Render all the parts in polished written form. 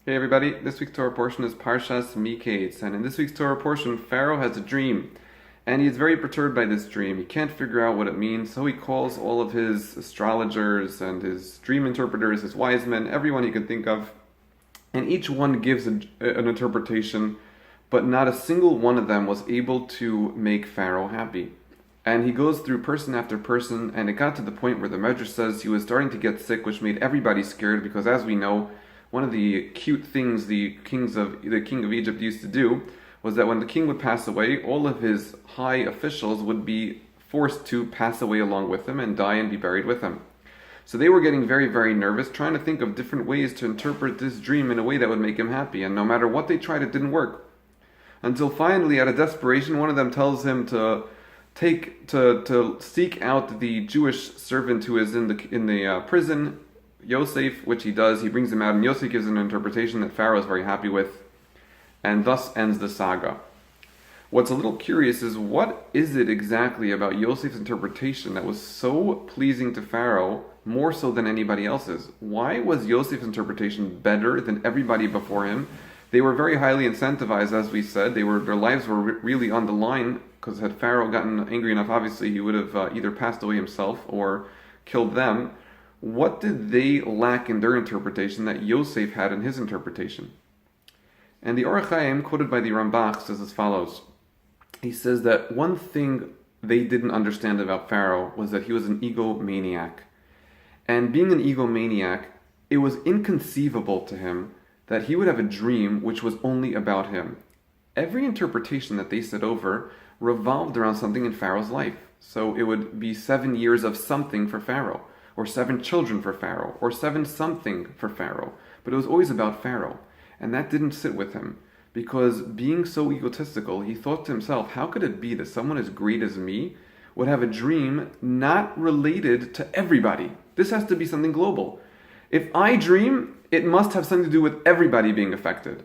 Hey everybody, this week's Torah portion is Parshas Mikeitz, and in this week's Torah portion, Pharaoh has a dream, and he is very perturbed by this dream. He can't figure out what it means, so he calls all of his astrologers and his dream interpreters, his wise men, everyone he can think of, and each one gives an interpretation, but not a single one of them was able to make Pharaoh happy. And he goes through person after person, and it got to the point where the Medrash says he was starting to get sick, which made everybody scared, because as we know, one of the cute things the king of Egypt used to do was that when the king would pass away, all of his high officials would be forced to pass away along with him and die and be buried with him. So they were getting very, very nervous, trying to think of different ways to interpret this dream in a way that would make him happy. And no matter what they tried, it didn't work. Until finally, out of desperation, one of them tells him to seek out the Jewish servant who is in the prison, Yosef, which he does. He brings him out, and Yosef gives an interpretation that Pharaoh is very happy with, and thus ends the saga. What's a little curious is, what is it exactly about Yosef's interpretation that was so pleasing to Pharaoh, more so than anybody else's? Why was Yosef's interpretation better than everybody before him? They were very highly incentivized, as we said. Their lives were really on the line, because had Pharaoh gotten angry enough, obviously he would have either passed away himself or killed them. What did they lack in their interpretation that Yosef had in his interpretation? And the Orach Chaim, quoted by the Rambach, says as follows. He says that one thing they didn't understand about Pharaoh was that he was an egomaniac. And being an egomaniac, it was inconceivable to him that he would have a dream which was only about him. Every interpretation that they said over revolved around something in Pharaoh's life. So it would be 7 years of something for Pharaoh, or 7 children for Pharaoh, or 7 something for Pharaoh. But it was always about Pharaoh. And that didn't sit with him, because being so egotistical, he thought to himself, how could it be that someone as great as me would have a dream not related to everybody? This has to be something global. If I dream, it must have something to do with everybody being affected.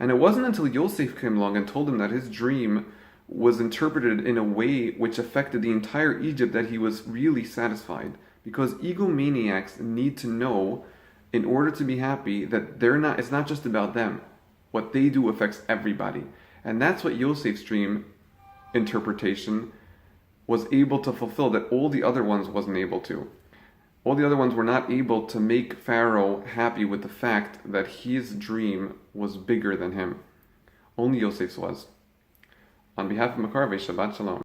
And it wasn't until Yosef came along and told him that his dream was interpreted in a way which affected the entire Egypt that he was really satisfied. Because egomaniacs need to know, in order to be happy, that it's not just about them. What they do affects everybody. And that's what Yosef's dream interpretation was able to fulfill, that all the other ones wasn't able to. All the other ones were not able to make Pharaoh happy with the fact that his dream was bigger than him. Only Yosef's was. On behalf of Makarve, Shabbat Shalom.